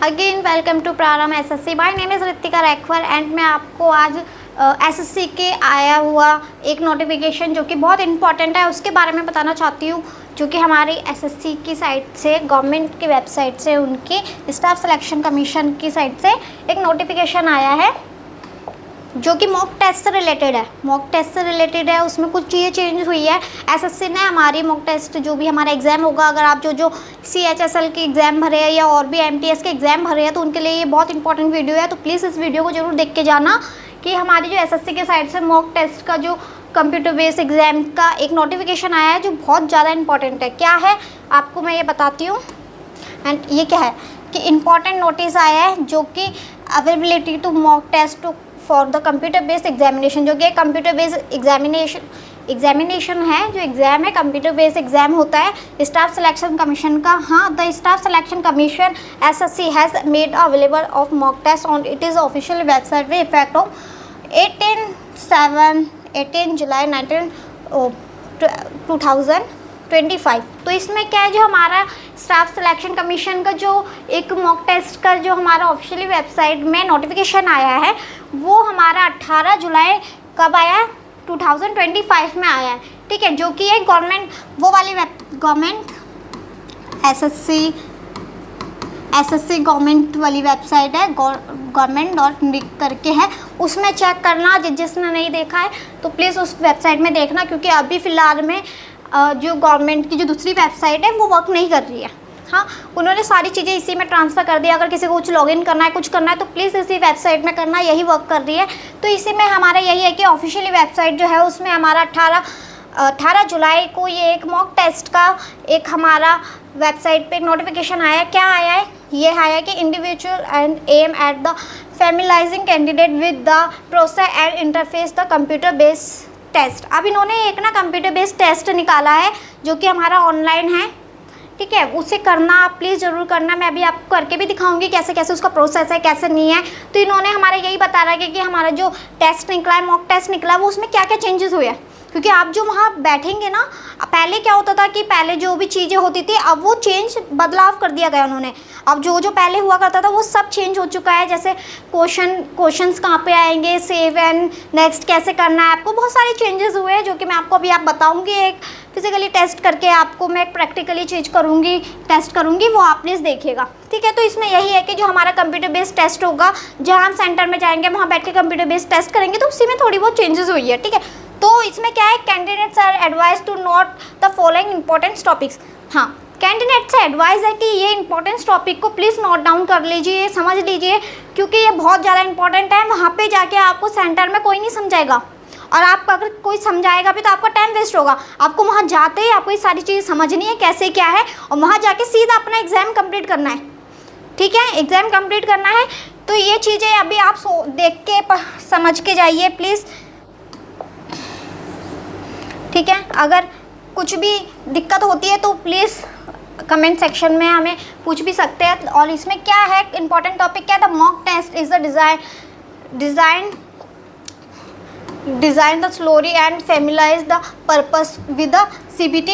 Again welcome to Prarambh SSC. My name is Ritika Raikwar and मैं आपको आज एसएससी के आया हुआ एक नोटिफिकेशन जो कि बहुत इंपॉर्टेंट है उसके बारे में बताना चाहती हूँ, जो कि हमारी एसएससी की साइट से, गवर्नमेंट की वेबसाइट से, उनकी स्टाफ सिलेक्शन कमीशन की साइट से एक नोटिफिकेशन आया है जो कि मॉक टेस्ट से रिलेटेड है। मॉक टेस्ट से रिलेटेड है, उसमें कुछ चीज़ें चेंज हुई है। एसएससी ने हमारी मॉक टेस्ट जो भी हमारा एग्ज़ाम होगा, अगर आप जो CHSL की एग्ज़ाम भरे हैं या और भी MTS के एग्ज़ाम भरे हैं तो उनके लिए ये बहुत इंपॉर्टेंट वीडियो है। तो प्लीज़ इस वीडियो को जरूर देख के जाना कि हमारी जो एसएससी के साइड से मॉक टेस्ट का जो कंप्यूटर बेस्ड एग्ज़ाम का एक नोटिफिकेशन आया है जो बहुत ज़्यादा इंपॉर्टेंट है। क्या है आपको मैं ये बताती हूँ। एंड ये क्या है कि इम्पॉर्टेंट नोटिस आया है जो कि availability to mock test for the computer based examination, जो कि कंप्यूटर बेस्ड एग्जामिनेशन है, जो एग्ज़ाम है कंप्यूटर बेस्ड एग्ज़ाम होता है स्टाफ सिलेक्शन कमीशन का। हाँ, the staff selection commission SSC has made available of mock test on it is official website with effect of 18 July 2025। तो इसमें क्या है, जो हमारा स्टाफ सिलेक्शन कमीशन का जो एक मॉक टेस्ट का जो हमारा ऑफिशियली वेबसाइट में नोटिफिकेशन आया है वो हमारा 18 जुलाई कब आया है, 2025 में आया है। ठीक है, जो कि एक गवर्नमेंट वो वाली गवर्नमेंट एसएससी गवर्नमेंट वाली वेबसाइट है, government.nic करके है। उसमें चेक करना, जिसने नहीं देखा है तो प्लीज़ उस वेबसाइट में देखना, क्योंकि अभी फ़िलहाल में जो गवर्नमेंट की जो दूसरी वेबसाइट है वो वर्क नहीं कर रही है। हाँ, उन्होंने सारी चीज़ें इसी में ट्रांसफ़र कर दिया। अगर किसी को कुछ लॉगिन करना है, कुछ करना है तो प्लीज़ इसी वेबसाइट में करना, यही वर्क कर रही है। तो इसी में हमारा यही है कि ऑफिशियली वेबसाइट जो है उसमें हमारा 18 जुलाई को ये एक मॉक टेस्ट का एक हमारा वेबसाइट पे नोटिफिकेशन आया। क्या आया है, ये आया कि individual and aim at the familiarising candidate with the process and interface the computer based test. अब इन्होंने एक ना कंप्यूटर बेस्ड टेस्ट निकाला है जो कि हमारा ऑनलाइन है। ठीक है, उसे करना आप प्लीज़ ज़रूर करना। मैं अभी आपको करके भी दिखाऊंगी कैसे कैसे उसका प्रोसेस है, कैसे नहीं है। तो इन्होंने हमारे यही बता रहा है कि हमारा जो टेस्ट निकला है, मॉक टेस्ट निकला है, वो उसमें क्या क्या चेंजेस हुए हैं। क्योंकि आप जो वहाँ बैठेंगे ना, पहले क्या होता था कि पहले जो भी चीज़ें होती थी अब वो बदलाव कर दिया गया उन्होंने। अब जो पहले हुआ करता था वो सब चेंज हो चुका है। जैसे क्वेश्चंस कहाँ पे आएंगे, सेव एंड नेक्स्ट कैसे करना है, आपको बहुत सारे चेंजेस हुए हैं जो कि मैं आपको अभी बताऊँगी। एक फिजिकली टेस्ट करके आपको मैं प्रैक्टिकली टेस्ट करूँगी, वो आप प्लीज़ देखिएगा। ठीक है, तो इसमें यही है कि जो हमारा कंप्यूटर बेस्ड टेस्ट होगा, जहाँ हम सेंटर में जाएंगे वहाँ बैठ के कंप्यूटर बेस्ड टेस्ट करेंगे, तो उसी में थोड़ी बहुत चेंजेस हुई है। ठीक है, तो इसमें क्या है, candidates are advise to note the following important topics. हाँ, कैंडिडेट से एडवाइस है कि ये इंपॉर्टेंट टॉपिक को प्लीज़ नोट डाउन कर लीजिए, समझ लीजिए, क्योंकि ये बहुत ज़्यादा इंपॉर्टेंट है। वहाँ पे जाके आपको सेंटर में कोई नहीं समझाएगा, और आप अगर कोई समझाएगा भी तो आपका टाइम वेस्ट होगा। आपको वहाँ जाते ही आपको ये सारी चीज़ें समझनी है कैसे क्या है, और वहाँ जाके सीधा अपना एग्ज़ाम कंप्लीट करना है। ठीक है, एग्ज़ाम कंप्लीट करना है। तो ये चीज़ें अभी आप देख के समझ के जाइए प्लीज़। ठीक है, अगर कुछ भी दिक्कत होती है तो प्लीज़ कमेंट सेक्शन में हमें पूछ भी सकते हैं। और इसमें क्या है, इंपॉर्टेंट टॉपिक क्या है, the mock test is the design the slowly and familiarise the purpose with the CBT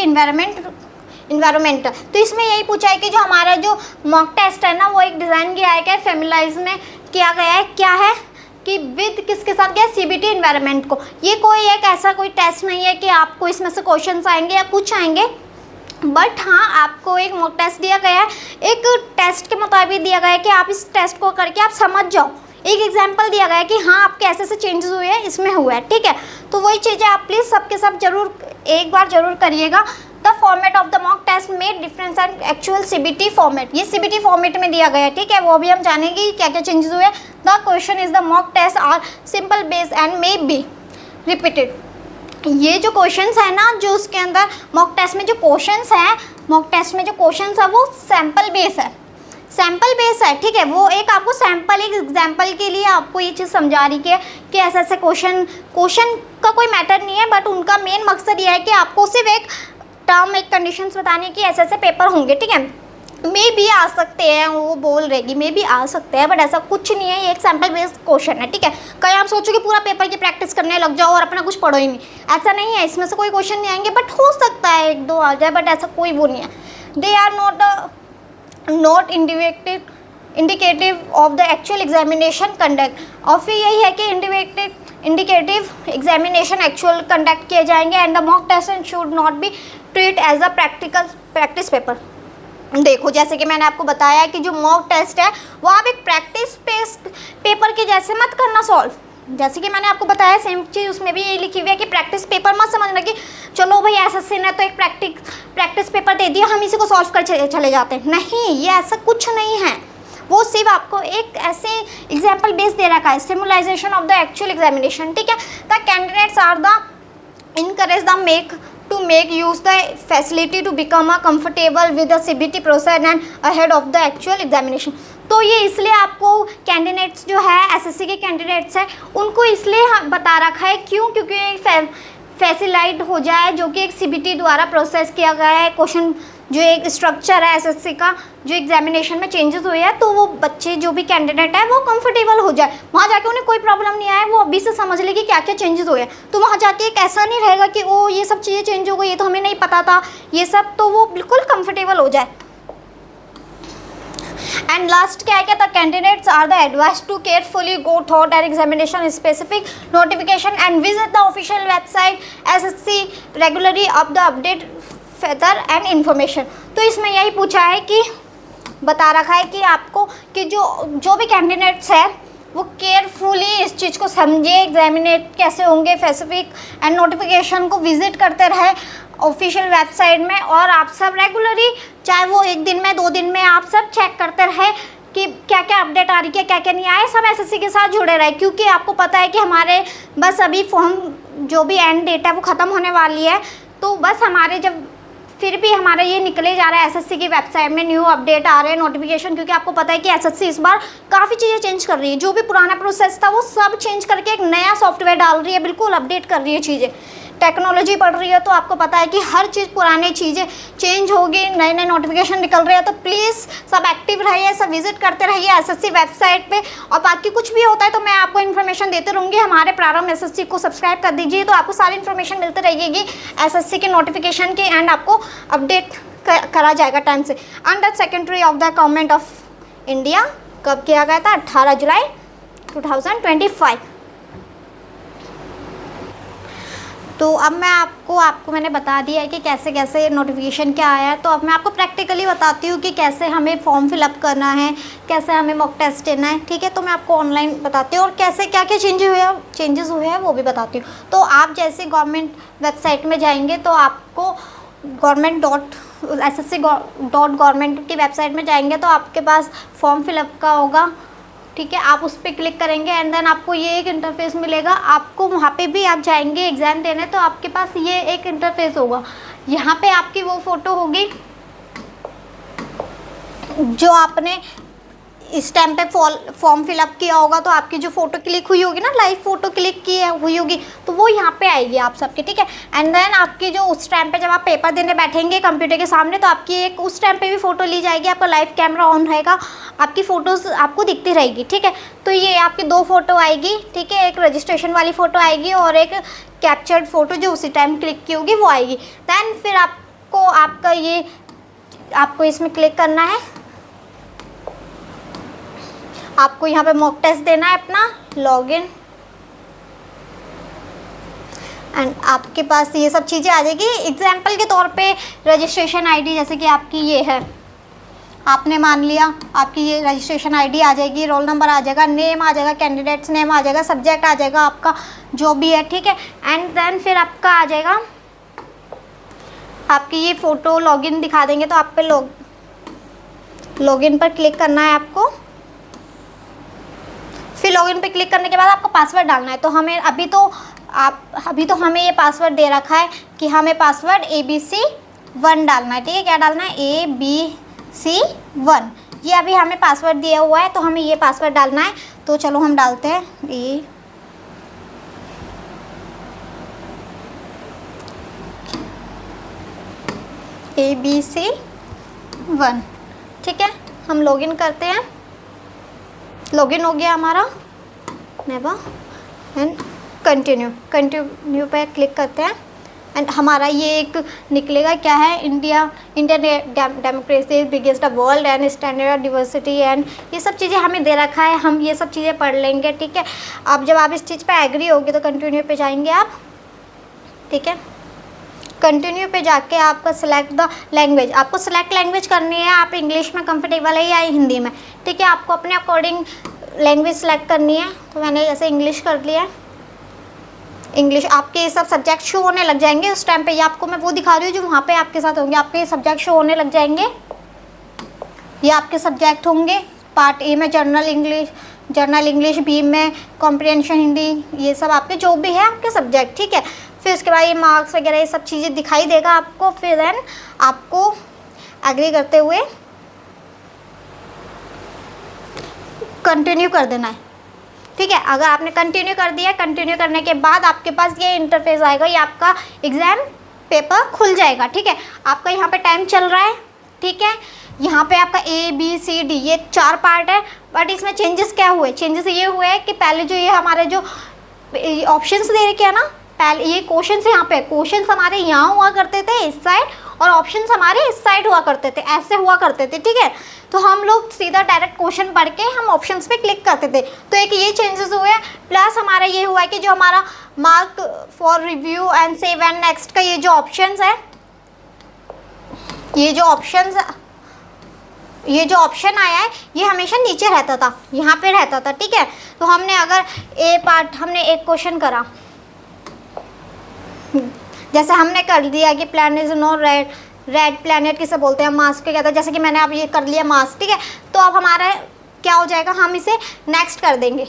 environment. तो इसमें यही पूछा है कि जो हमारा जो मॉक टेस्ट है ना, वो एक डिज़ाइन किया है, क्या फैमिलाइज में किया गया है, क्या है कि विद किसके साथ गया, CBT इन्वायरमेंट को। ये कोई एक ऐसा कोई टेस्ट नहीं है कि आपको इसमें से क्वेश्चंस आएंगे या कुछ आएंगे, बट हाँ आपको एक मॉक टेस्ट दिया गया है। एक टेस्ट के मुताबिक दिया गया है कि आप इस टेस्ट को करके आप समझ जाओ। एक एग्जाम्पल दिया गया है कि हाँ आपके ऐसे ऐसे चेंजेस हुए हैं, इसमें हुआ है। ठीक है, तो वही चीज़ें आप प्लीज़ सबके सब जरूर एक बार जरूर करिएगा। The format of the mock test made difference and actual CBT format, ये CBT फॉर्मेट में दिया गया है। ठीक है, वो भी हम जानेंगे क्या क्या चेंजेस हुए। The question is the mock test are simple base and may be repeated. ये जो क्वेश्चंस है ना, जो उसके अंदर मॉक टेस्ट में जो क्वेश्चंस है, मॉक टेस्ट में जो क्वेश्चंस है वो सैम्पल बेस है, ठीक है। वो एक आपको सैम्पल, एक एग्जाम्पल के लिए आपको ये चीज़ समझा रही है कि ऐसे ऐसे क्वेश्चन का कोई मैटर नहीं है, बट उनका मेन मकसद ये है कि आपको सिर्फ एक टर्म, एक कंडीशंस बताने की ऐसे ऐसे पेपर होंगे। ठीक है, मे भी आ सकते हैं, वो बोल रहेगी मे भी आ सकते हैं, बट ऐसा कुछ नहीं है, ये एक सैम्पल बेस्ड क्वेश्चन है। ठीक है, कहीं आप सोचो कि पूरा पेपर की प्रैक्टिस करने लग जाओ और अपना कुछ पढ़ो ही नहीं, ऐसा नहीं है। इसमें से कोई क्वेश्चन नहीं आएंगे, बट हो सकता है एक दो आ जाए, बट ऐसा कोई वो नहीं है। They are not individual indicative of the actual examination conduct, और फिर यही है कि इंडिकेटिव एग्जामिनेशन एक्चुअल कंडक्ट किए जाएंगे and the mock test should not be treat as a practice paper. देखो जैसे कि मैंने आपको बताया कि जो मॉक टेस्ट है वो आप एक प्रैक्टिस पेपर के जैसे मत करना सॉल्व। जैसे कि मैंने आपको बताया सेम चीज़ उसमें भी ये लिखी हुई है कि प्रैक्टिस पेपर मत समझना कि चलो भाई एसएससी ने तो एक प्रैक्टिस पेपर दे दिया हम इसी को सॉल्व कर चले जाते हैं। नहीं, ये ऐसा कुछ नहीं है। वो सिर्फ आपको एक ऐसे एग्जाम्पल बेस दे रखा है, simulation of the actual examination, ठीक है। The candidates are the encourage the to make use the facility to become a comfortable with the CBT process and ahead of the actual examination। तो ये इसलिए आपको candidates जो है SSC के candidates हैं उनको इसलिए बता रखा है, क्यों? क्योंकि फैसिलाइट हो जाए जो कि एक सीबीटी द्वारा प्रोसेस किया गया है क्वेश्चन, जो एक स्ट्रक्चर है एसएससी का जो एग्जामिनेशन में चेंजेस हुए हैं, तो वो बच्चे जो भी कैंडिडेट है वो कंफर्टेबल हो जाए, वहाँ जाके उन्हें कोई प्रॉब्लम नहीं आए, वो अभी से समझ ले कि क्या क्या चेंजेस हुए हैं। तो वहाँ जाके एक ऐसा नहीं रहेगा कि ओ ये सब चीज़ें चेंज हो गई, ये तो हमें नहीं पता था ये सब, तो वो बिल्कुल कंफर्टेबल हो जाए। एंड लास्ट क्या है, the candidates are the advise to carefully go through their examination specific notification and visit the official website SSC regularly up the update further and information. तो इसमें यही पूछा है कि बता रखा है कि आपको कि जो भी कैंडिडेट्स है वो केयरफुली इस चीज़ को समझे, एग्जामिनेट कैसे होंगे, स्पेसिफिक एंड नोटिफिकेशन को विजिट करते रहे ऑफिशियल वेबसाइट में, और आप सब रेगुलरली चाहे वो एक दिन में 2 दिन में आप सब चेक करते रहे कि क्या क्या अपडेट आ रही है, क्या क्या नहीं आए, सब एसएससी के साथ जुड़े रहे, क्योंकि आपको पता है कि हमारे बस अभी फॉर्म जो भी एंड डेट है वो ख़त्म होने वाली है। तो बस हमारे जब फिर भी हमारा ये निकले जा रहा है एसएससी की वेबसाइट में न्यू अपडेट आ रहे हैं नोटिफिकेशन, क्योंकि आपको पता है कि एसएससी इस बार काफ़ी चीज़ें चेंज कर रही है, जो भी पुराना प्रोसेस था वो सब चेंज करके एक नया सॉफ्टवेयर डाल रही है, बिल्कुल अपडेट कर रही है चीज़ें, टेक्नोलॉजी बढ़ रही है। तो आपको पता है कि हर चीज़ पुरानी चीज़ें चेंज होगी, नए नए नोटिफिकेशन निकल रहे हैं, तो प्लीज़ सब एक्टिव रहिए, सब विजिट करते रहिए एसएससी वेबसाइट पे। और बाकी कुछ भी होता है तो मैं आपको इन्फॉर्मेशन देते रहूँगी। हमारे प्रारंभ एसएससी को सब्सक्राइब कर दीजिए, तो आपको सारी इन्फॉर्मेशन मिलती रहेगी एसएससी के नोटिफिकेशन की, एंड आपको अपडेट करा जाएगा टाइम से। Under secretary of the government of India कब किया गया था? 18 जुलाई 2025। तो अब मैं आपको मैंने बता दिया है कि कैसे कैसे नोटिफिकेशन क्या आया है। तो अब मैं आपको प्रैक्टिकली बताती हूँ कि कैसे हमें फॉर्म फिलअप करना है, कैसे हमें मॉक टेस्ट देना है, ठीक है। तो मैं आपको ऑनलाइन बताती हूँ और कैसे क्या क्या चेंजेस हुए हैं वो भी बताती हूँ। तो आप जैसे गवर्नमेंट वेबसाइट में जाएंगे तो आपको government.ssc.government की वेबसाइट में जाएंगे तो आपके पास फॉर्म फिलअप का होगा, ठीक है। आप उस पर क्लिक करेंगे एंड देन आपको ये एक इंटरफेस मिलेगा। आपको वहाँ पे भी आप जाएंगे एग्ज़ाम देने तो आपके पास ये एक इंटरफेस होगा। यहाँ पे आपकी वो फ़ोटो होगी जो आपने इस टाइम पे फॉर्म फिलअप किया होगा, तो आपकी जो फ़ोटो क्लिक हुई होगी ना, लाइव फ़ोटो क्लिक की हुई होगी, तो वो यहाँ पे आएगी आप सबकी, ठीक है। एंड देन आपकी जो उस टाइम पे जब आप पेपर देने बैठेंगे कंप्यूटर के सामने तो आपकी एक उस टाइम पे भी फ़ोटो ली जाएगी, आपका लाइव कैमरा ऑन रहेगा, आपकी फ़ोटोज़ आपको दिखती रहेगी, ठीक है। तो ये आपकी 2 फ़ोटो आएगी, ठीक है, एक रजिस्ट्रेशन वाली फ़ोटो आएगी और एक कैप्चर्ड फ़ोटो जो उसी टाइम क्लिक की होगी वो आएगी। दैन फिर आपको इसमें क्लिक करना है, आपको यहाँ पे मॉक टेस्ट देना है अपना, लॉगिन, एंड आपके पास ये सब चीज़ें आ जाएगी। एग्जाम्पल के तौर पे रजिस्ट्रेशन आईडी जैसे कि आपकी ये है, आपने मान लिया आपकी ये रजिस्ट्रेशन आईडी आ जाएगी, रोल नंबर आ जाएगा, नेम आ जाएगा, कैंडिडेट्स नेम आ जाएगा, सब्जेक्ट आ जाएगा आपका जो भी है, ठीक है। एंड देन फिर आपका आ जाएगा आपकी ये फ़ोटो, लॉगिन दिखा देंगे तो आप पे लॉगिन पर क्लिक करना है आपको। फिर लॉगिन पे क्लिक करने के बाद आपको पासवर्ड डालना है। तो हमें अभी तो हमें ये पासवर्ड दे रखा है कि हमें पासवर्ड ABC1 डालना है, ठीक है। क्या डालना है? ABC1, ये अभी हमें पासवर्ड दिया हुआ है तो हमें ये पासवर्ड डालना है। तो चलो हम डालते हैं ABC1, ठीक है। हम लॉगिन करते हैं, लॉगिन हो गया हमारा, नेवर, एंड कंटिन्यू पे क्लिक करते हैं। एंड हमारा ये एक निकलेगा क्या है, Indian democracy biggest the world and standard diversity and ये सब चीज़ें हमें दे रखा है, हम ये सब चीज़ें पढ़ लेंगे, ठीक है। अब जब आप इस चीज़ पे एग्री होगे तो कंटिन्यू पे जाएंगे आप, ठीक है। कंटिन्यू पे जाके आपका सिलेक्ट द लैंग्वेज, आपको सिलेक्ट लैंग्वेज करनी है, आप इंग्लिश में कंफर्टेबल है या हिंदी में, ठीक है। आपको अपने अकॉर्डिंग लैंग्वेज सेलेक्ट करनी है, तो मैंने जैसे इंग्लिश कर लिया। इंग्लिश आपके ये सब सब्जेक्ट शो होने लग जाएंगे उस टाइम पे, ये आपको मैं वो दिखा रही हूँ जो वहाँ पे आपके साथ होंगे, आपके सब्जेक्ट शो होने लग जाएंगे, ये आपके सब्जेक्ट होंगे। पार्ट ए में जनरल इंग्लिश, बी में कॉम्प्रिहेंशन हिंदी, ये सब आपके जो भी है आपके सब्जेक्ट, ठीक है। फिर उसके बाद ये मार्क्स वगैरह ये सब चीज़ें दिखाई देगा आपको, फिर देन आपको एग्री करते हुए कंटिन्यू कर देना है, ठीक है। अगर आपने कंटिन्यू कर दिया, कंटिन्यू करने के बाद आपके पास ये इंटरफेस आएगा, ये आपका एग्ज़ाम पेपर खुल जाएगा, ठीक है। आपका यहाँ पे टाइम चल रहा है, ठीक है। यहाँ पे आपका ABCD ये 4 पार्ट है, बट इसमें चेंजेस क्या हुए, चेंजेस ये हुए हैं कि पहले जो ये हमारे जो ऑप्शंस दे रखे हैं ना, पहले ये क्वेश्चन यहाँ पे क्वेश्चन हमारे यहाँ हुआ करते थे इस साइड, और ऑप्शंस हमारे इस साइड हुआ करते थे, ऐसे हुआ करते थे, ठीक है। तो हम लोग सीधा डायरेक्ट क्वेश्चन पढ़ के हम ऑप्शंस पे क्लिक करते थे, तो एक ये चेंजेस हुए। प्लस हमारा ये हुआ है कि जो हमारा mark for review and save and next का ये जो ऑप्शंस है, ये जो ऑप्शन आया है ये हमेशा नीचे रहता था, यहाँ पे रहता था, ठीक है। तो हमने अगर हमने एक क्वेश्चन करा, जैसे हमने कर दिया कि planet is no red planet किसे बोलते हैं, मार्स को कहते हैं, जैसे कि मैंने अब ये कर लिया मार्स, ठीक है। तो अब हमारा क्या हो जाएगा, हम इसे नेक्स्ट कर देंगे।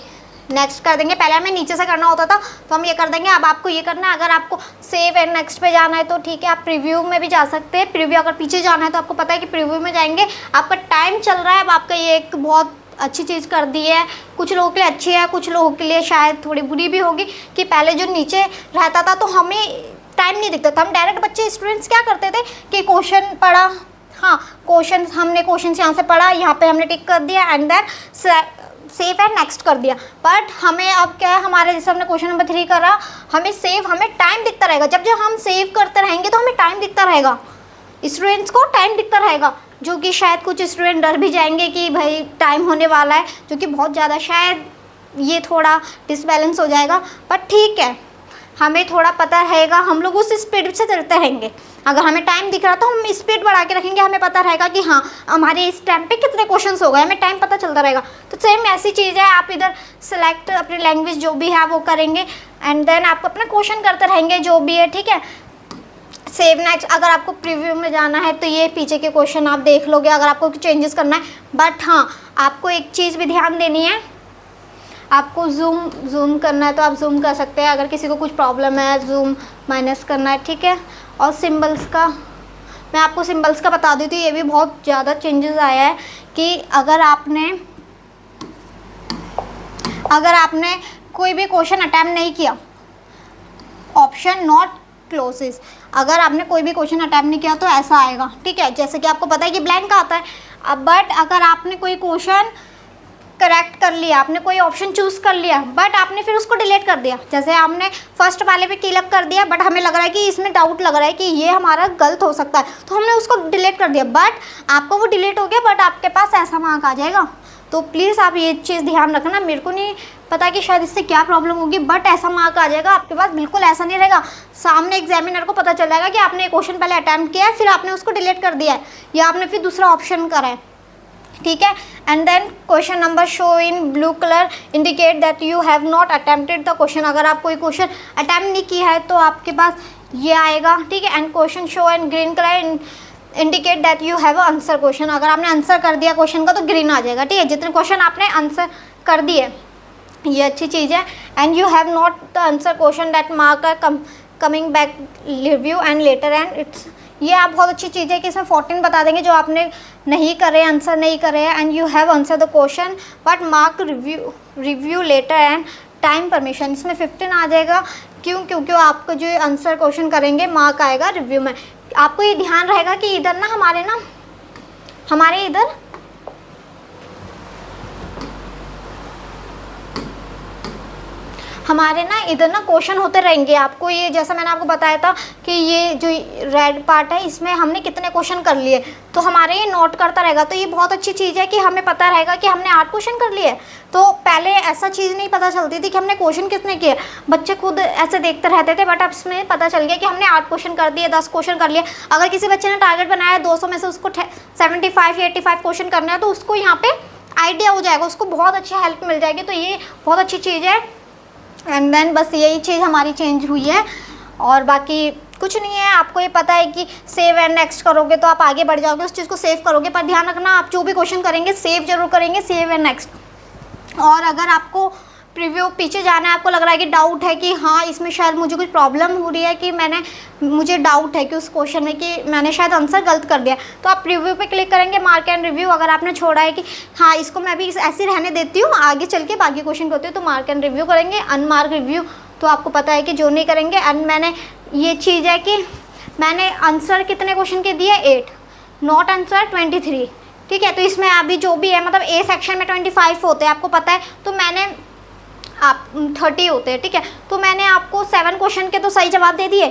पहले हमें नीचे से करना होता था, तो हम ये कर देंगे। अब आपको ये करना है, अगर आपको सेव एंड नेक्स्ट पे जाना है तो ठीक है, आप प्रीव्यू में भी जा सकते हैं। प्रीव्यू अगर पीछे जाना है तो आपको पता है कि प्रीव्यू में जाएंगे, आपका टाइम चल रहा है। अब आपका ये एक बहुत अच्छी चीज़ कर दी है, कुछ लोगों के लिए अच्छी है, कुछ लोगों के लिए शायद थोड़ी बुरी भी होगी, कि पहले जो नीचे रहता था तो हमें टाइम नहीं दिखता था, हम डायरेक्ट बच्चे स्टूडेंट्स क्या करते थे कि क्वेश्चन पढ़ा, हाँ हमने क्वेश्चन यहाँ से पढ़ा, यहाँ पे हमने टिक कर दिया and then save and next कर दिया। बट हमें अब क्या है, हमारे जैसे हमने क्वेश्चन नंबर 3 करा, हमें टाइम दिखता रहेगा। जब हम सेव करते रहेंगे तो हमें टाइम दिखता रहेगा, स्टूडेंट्स को टाइम दिखता रहेगा, जो कि शायद कुछ स्टूडेंट डर भी जाएंगे कि भाई टाइम होने वाला है, जो कि बहुत ज़्यादा शायद ये थोड़ा डिसबैलेंस हो जाएगा। बट ठीक है, हमें थोड़ा पता रहेगा, हम लोग उस स्पीड से चलते रहेंगे। अगर हमें टाइम दिख रहा तो हम स्पीड बढ़ा के रखेंगे, हमें पता रहेगा कि हाँ हमारे इस टाइम पे कितने क्वेश्चंस हो गए, हमें टाइम पता चलता रहेगा। तो सेम ऐसी चीज़ है, आप इधर सेलेक्ट अपनी लैंग्वेज जो भी है वो करेंगे एंड देन आप अपना क्वेश्चन करते रहेंगे जो भी है, ठीक है। सेव नेक्स्ट, अगर आपको प्रीव्यू में जाना है तो ये पीछे के क्वेश्चन आप देख लोगे अगर आपको चेंजेस करना है। बट हाँ, आपको एक चीज़ भी ध्यान देनी है, आपको जूम करना है तो आप जूम कर सकते हैं, अगर किसी को कुछ प्रॉब्लम है जूम माइनस करना है, ठीक है। और सिंबल्स का मैं आपको सिंबल्स का बता देती हूँ, ये भी बहुत ज़्यादा चेंजेस आया है कि अगर आपने कोई भी क्वेश्चन अटैम्प्ट नहीं किया, ऑप्शन नॉट क्लोजेस, अगर आपने कोई भी क्वेश्चन अटैम्प्ट नहीं किया तो ऐसा आएगा, ठीक है। जैसे कि आपको पता है कि ब्लैंक आता है, अब बट अगर आपने कोई क्वेश्चन करेक्ट कर लिया, आपने कोई ऑप्शन चूज़ कर लिया बट आपने फिर उसको डिलीट कर दिया, जैसे हमने फर्स्ट वाले पे क्लिक कर दिया बट हमें लग रहा है कि इसमें डाउट लग रहा है कि ये हमारा गलत हो सकता है, तो हमने उसको डिलीट कर दिया, बट आपको वो डिलीट हो गया बट आपके पास ऐसा मार्क आ जाएगा। तो प्लीज़ आप ये चीज़ ध्यान रखना, मेरे को नहीं पता कि शायद इससे क्या प्रॉब्लम होगी, बट ऐसा मार्क आ जाएगा आपके पास, बिल्कुल ऐसा नहीं रहेगा। सामने एग्जामिनर को पता चल जाएगा कि आपने एक क्वेश्चन पहले अटैम्प्ट किया है, फिर आपने उसको डिलीट कर दिया है या आपने फिर दूसरा ऑप्शन करा है, ठीक है। And then question number show in blue colour indicate that you have not attempted the question, अगर आप कोई क्वेश्चन अटैम्प्ट नहीं किया है तो आपके पास ये आएगा, ठीक है। And question show in green colour indicate that you have answer question, अगर आपने आंसर कर दिया क्वेश्चन का तो ग्रीन आ जाएगा, ठीक है। जितने क्वेश्चन आपने आंसर कर दिए, ये अच्छी चीज़ है। And you have not the answer question that mark are coming back review and later and it's, ये आप बहुत अच्छी चीज़ है कि इसमें 14 बता देंगे जो आपने नहीं करे, आंसर नहीं करे हैं। And you have answer the question but mark review later and time permission, इसमें 15 आ जाएगा, क्योंकि आपको जो आंसर क्वेश्चन करेंगे मार्क आएगा रिव्यू में। आपको ये ध्यान रहेगा कि इधर ना हमारे इधर हमारे ना इधर ना क्वेश्चन होते रहेंगे। आपको ये जैसा मैंने आपको बताया था कि ये जो रेड पार्ट है इसमें हमने कितने क्वेश्चन कर लिए, तो हमारे ये नोट करता रहेगा। तो ये बहुत अच्छी चीज़ है कि हमें पता रहेगा कि हमने 8 क्वेश्चन कर लिए। तो पहले ऐसा चीज़ नहीं पता चलती थी कि हमने क्वेश्चन कितने किए, बच्चे खुद ऐसे देखते रहते थे, बट अब इसमें पता चल गया कि हमने 8 क्वेश्चन कर दिए, 10 क्वेश्चन कर लिए। अगर किसी बच्चे ने टारगेट बनाया 200 में से उसको 75 या 85 क्वेश्चन करना है, तो उसको यहाँ पे आइडिया हो जाएगा, उसको बहुत अच्छी हेल्प मिल जाएगी। तो ये बहुत अच्छी चीज़ है। एंड देन बस यही चीज़ हमारी चेंज हुई है और बाकी कुछ नहीं है। आपको ये पता है कि सेव एंड नेक्स्ट करोगे तो आप आगे बढ़ जाओगे, उस चीज़ को सेव करोगे। पर ध्यान रखना, आप जो भी क्वेश्चन करेंगे सेव जरूर करेंगे, सेव एंड नेक्स्ट। और अगर आपको प्रीव्यू पीछे जाना है, आपको लग रहा है कि डाउट है कि हाँ इसमें शायद मुझे कुछ प्रॉब्लम हो रही है, कि मुझे डाउट है कि उस क्वेश्चन में कि मैंने शायद आंसर गलत कर दिया, तो आप प्रीव्यू पे क्लिक करेंगे, मार्क एंड रिव्यू। अगर आपने छोड़ा है कि हाँ इसको मैं भी ऐसे रहने देती हूँ, आगे चल के बाकी क्वेश्चन होते हैं, तो मार्क एंड रिव्यू करेंगे। अनमार्क रिव्यू तो आपको पता है कि जो नहीं करेंगे। एंड मैंने ये चीज़ है कि मैंने आंसर कितने क्वेश्चन के दिए, 8, नॉट आंसर 23, ठीक है। तो इसमें अभी जो भी है, मतलब ए सेक्शन में 25 होते हैं, आपको पता है, तो मैंने आप 30 होते हैं, ठीक है। तो मैंने आपको 7 क्वेश्चन के तो सही जवाब दे दिए,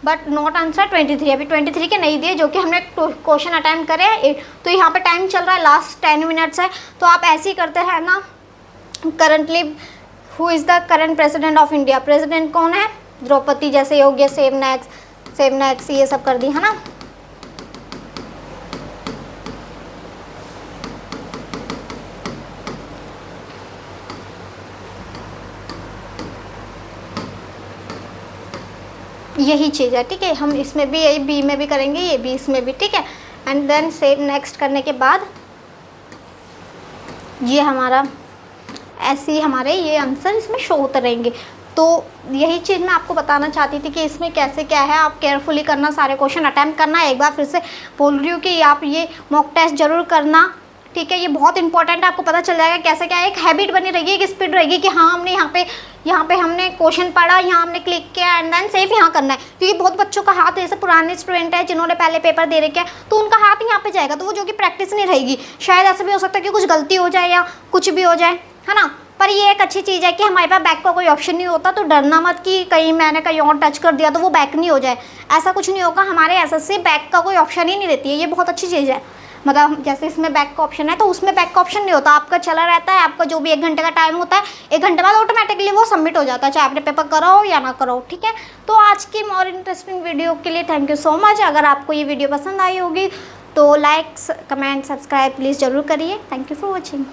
बट नॉट आंसर 23, अभी 23 के नहीं दिए, जो कि हमने क्वेश्चन अटेम्प्ट करे हैं। तो यहाँ पे टाइम चल रहा है, लास्ट 10 मिनट्स है, तो आप ऐसे ही करते हैं ना। Currently who is the current president of India, president कौन है, द्रौपदी। जैसे हो गया सेव नेक्स्ट ये सब कर दी है ना। यही चीज़ है, ठीक है। हम इसमें भी यही बी में भी करेंगे, ये भी इसमें भी, ठीक है। एंड देन सेव नेक्स्ट करने के बाद ये हमारा ऐसे ही हमारे ये आंसर इसमें शो होते रहेंगे। तो यही चीज़ मैं आपको बताना चाहती थी कि इसमें कैसे क्या है। आप केयरफुली करना, सारे क्वेश्चन अटैम्प्ट करना। एक बार फिर से बोल रही हूँ कि आप ये मॉक टेस्ट जरूर करना, ठीक है। ये बहुत इंपॉर्टेंट है, आपको पता चल जाएगा कैसे क्या है। एक हैबिट बनी रहेगी, एक स्पीड रहेगी कि हाँ हमने यहाँ पे हमने क्वेश्चन पढ़ा, यहाँ हमने क्लिक किया एंड देन सेव यहाँ करना है। क्योंकि बहुत बच्चों का हाथ, जैसे पुराने स्टूडेंट है जिन्होंने पहले पेपर दे रखे हैं, तो उनका हाथ यहाँ पे जाएगा, तो वो जो कि प्रैक्टिस नहीं रहेगी। शायद ऐसा भी हो सकता है कि कुछ गलती हो जाए या कुछ भी हो जाए, है ना। पर ये एक अच्छी चीज़ है कि हमारे पास बैक का कोई ऑप्शन नहीं होता, तो डरना मत कि कहीं मैंने कहीं और टच कर दिया तो वो बैक नहीं हो जाए, ऐसा कुछ नहीं होगा। हमारे एसएससी बैक का कोई ऑप्शन ही नहीं देती है, ये बहुत अच्छी चीज़ है। मतलब जैसे इसमें बैक का ऑप्शन है, तो उसमें बैक का ऑप्शन नहीं होता, आपका चला रहता है। आपका जो भी 1 घंटे का टाइम होता है, 1 घंटे बाद ऑटोमेटिकली वो सबमिट हो जाता है, चाहे आपने पेपर कराओ या ना कराओ, ठीक है। तो आज की मोर इंटरेस्टिंग वीडियो के लिए थैंक यू सो मच। अगर आपको ये वीडियो पसंद आई होगी तो लाइक, कमेंट, सब्सक्राइब प्लीज़ ज़रूर करिए। Thank you for watching.